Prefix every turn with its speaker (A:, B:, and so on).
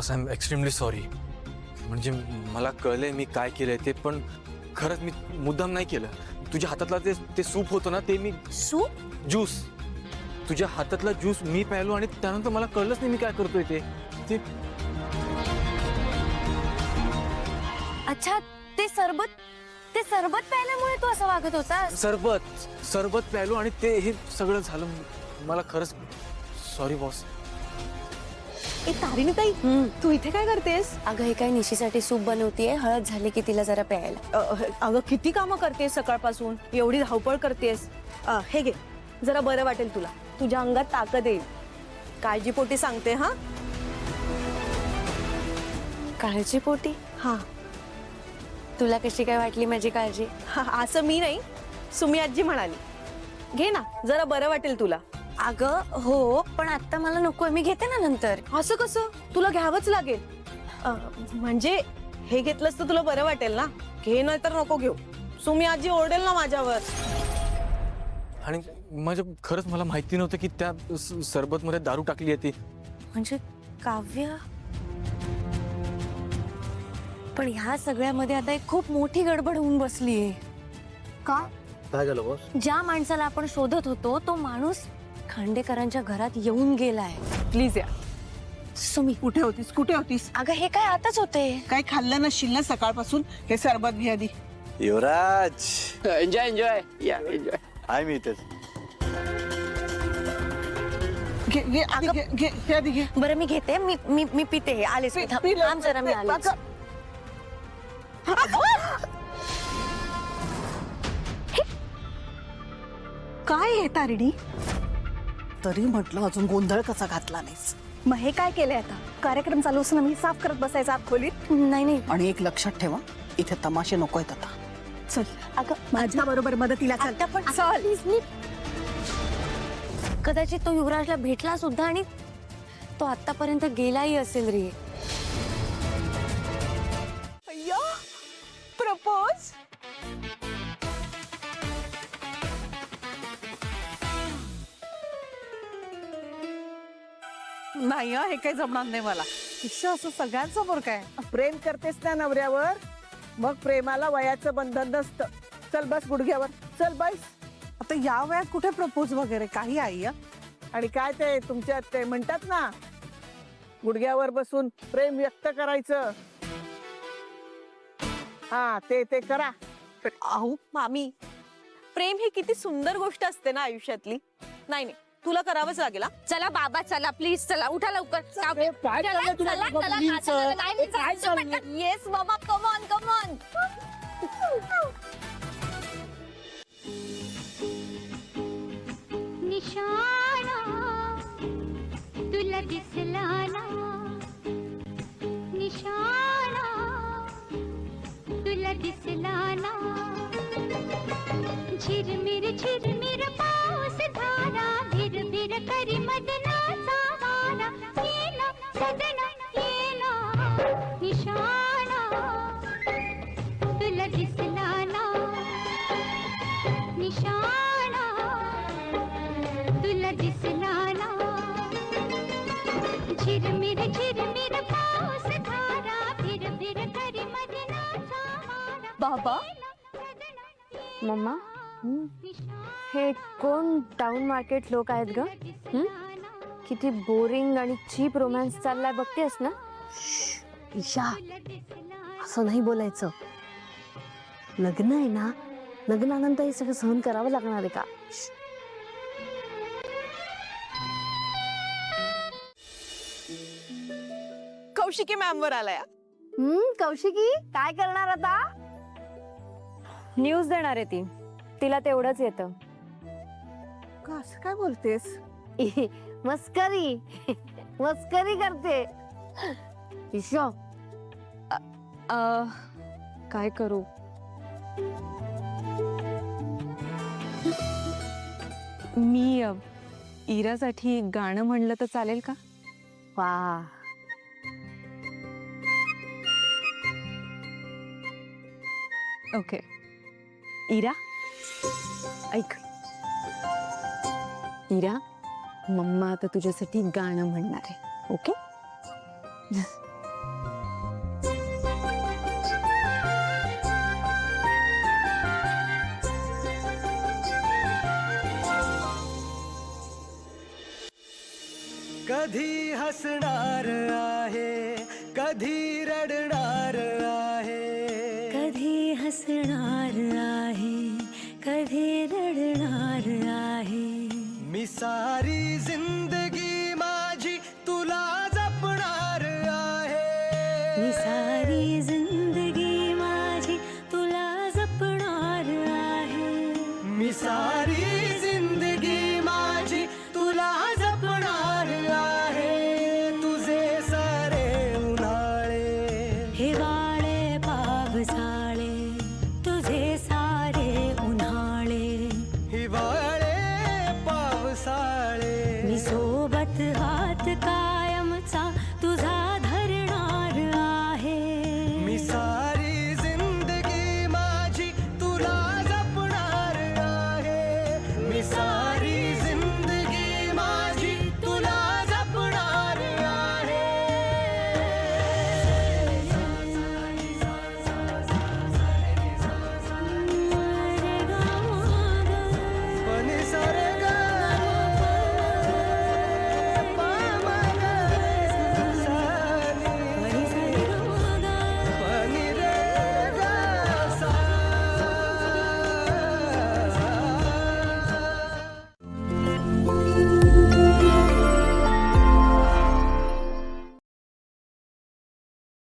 A: Boss I am extremely sorry. म्हणजे मला कळलंय मी काय केलंय ते, पण खरंच मी मुद्दाम नाही केलं. तुझ्या हातातला ते सूप होतं ना, ते मी
B: सूप
A: ज्यूस, तुझ्या हातातला ज्यूस मी प्यायलो आणि त्यानंतर मला कळलंच नाही मी काय करतोय ते.
B: अच्छा, ते सरबत प्यायल्यामुळे तू असं वागत होता.
A: सरबत प्यायलो आणि ते हे सगळं झालं. मला खरंच सॉरी बॉस.
C: ए तारिणी ताई, तू इथे काय करतेस?
B: अगं हे काय निशीसाठी सूप बनवतीये, हळद झाली की तिला जरा प्यायला.
C: अगं किती कामं करतेस सकाळपासून, एवढी धावपळ करतेस. हे घे, जरा बरं वाटेल तुला, तुझ्या अंगात ताकद येईल. काळजीपोटी सांगते. हा
B: काळजीपोटी?
C: हा
B: तुला कशी काय वाटली माझी काळजी?
C: असं मी नाही, सुमी आजी म्हणाली. घे ना, जरा बरं वाटेल तुला.
B: अगं हो, पण आता मला नकोय, मी घेते ना नंतर.
C: असं कसं? तुला घ्यावंच लागेल. म्हणजे हे घेतलंस तर तुला बरं वाटेल ना. घे नाही तर नको घेऊ, सुमी आजी ओरडेल ना माझ्यावर.
A: आणि खरंच मला माहिती नव्हतं की त्या सरबत मध्ये दारू टाकली आहे ती.
B: म्हणजे काव्य, पण ह्या सगळ्यामध्ये आता एक खूप मोठी गडबड होऊन बसलीये. का?
D: काय झालं बॉस?
B: ज्या माणसाला आपण शोधत होतो तो माणूस खांडेकरांच्या घरात येऊन गेलाय.
C: प्लीज या.
B: सुमी,
E: कुठे होतीस? कुठे होतीस?
B: अगं हे काय आताच होते?
E: काय खाल्लं नसशील ना सकाळपासून? हे सरबत घे आधी.
D: युवराज,
F: एन्जॉय एन्जॉय या एन्जॉय.
D: आहे मी इथेच.
E: घे घे आधी घे घे हे आधी घे.
B: बरं मी घेते, मी मी मी पिते. आले
E: पी- पी लवकर,
B: थांब जरा, मी आले.
E: अगं,
C: काय आहे तारिणी?
E: तरी म्हटलं अजून गोंधळ कसा घातला नाहीस.
C: मग हे काय केलंय आता? कार्यक्रम चालू असताना मी साफ करत बसायचा आत खोलीत?
B: नाही नाही,
E: आणि एक लक्षात ठेवा, इथे तमाशे नकोयत आता. चल
C: अगं
E: माझ्या बरोबर मदतीला चल.
B: आता पण चल. कदाचित तो युवराजला भेटला सुद्धा आणि तो आतापर्यंत गेलाही असेल रे.
C: प्रपोज?
E: नाही हे काही जमणार नाही मला. असं सगळ्यांसमोर काय प्रेम करतेस ना नवऱ्यावर, मग प्रेमाला वयाचं बंधन नसतं. चल बस गुडघ्यावर, चल बस. आता या वयात कुठे प्रपोज वगैरे काही आई. आणि काय ते तुमच्या ते म्हणतात ना, गुडघ्यावर बसून प्रेम व्यक्त करायचं. हा ते ते करा.
C: अहो मामी, प्रेम ही किती सुंदर गोष्ट असते ना आयुष्यातली. नाही नाही, तुला करावंच लागेल.
B: चला बाबा, चला प्लीज, चला उठा लवकर.
D: काय चाललंय तुला मुलींचं? काय चाललंय?
C: येस बाबा, कम ऑन कम ऑन.
G: निशाणा तुला दिसला ना, निशाणा तुला दिसला ना. झिरमिर पाऊस धारा, भिर करी मदनाचा वारा. ये ना सजना ये ना, निशाणा तुला दिसला ना, निशाणा तुला दिसला ना. झिरमिर पाऊस धारा, भिर करी मदनाचा वारा.
C: बाबा,
B: मम्मा, हे कोण टाउन मार्केट लोक आहेत ग? किती बोरिंग आणि चीप रोमॅन्स चाललाय बघतेस ना.
C: ईशा, असं नाही बोलायचं. लग्न आहे ना, लग्नानंतर हे सगळं सहन करावं लागणार आहे का? कौशिकी मॅम वर आलाय.
B: कौशिकी काय करणार आता? न्यूज देणार आहे ती, तिला तेवढंच येतं.
E: का असं काय बोलतेस?
B: मस्करी मस्करी करते. ईशा, काय करू?
H: मी इरासाठी गाणं म्हणलं तर चालेल का?
B: वा,
H: ओके. इरा, ऐक. इरा, मम्मा आता तुझ्यासाठी गाणं म्हणणार आहे. ओके?
I: कधी हसणार आहे कधी रडणार आहे
G: कधी हसणार आहे कधी रडणार आहे
I: मी सारी जिंदगी माझी तुला जपणार आहे
G: मी सारी जिंदगी माझी तुला जपणार आहे
I: मी सारी जिंदगी माझी तुला जपणार आहे तुझे सारे उन्हाळे
G: हे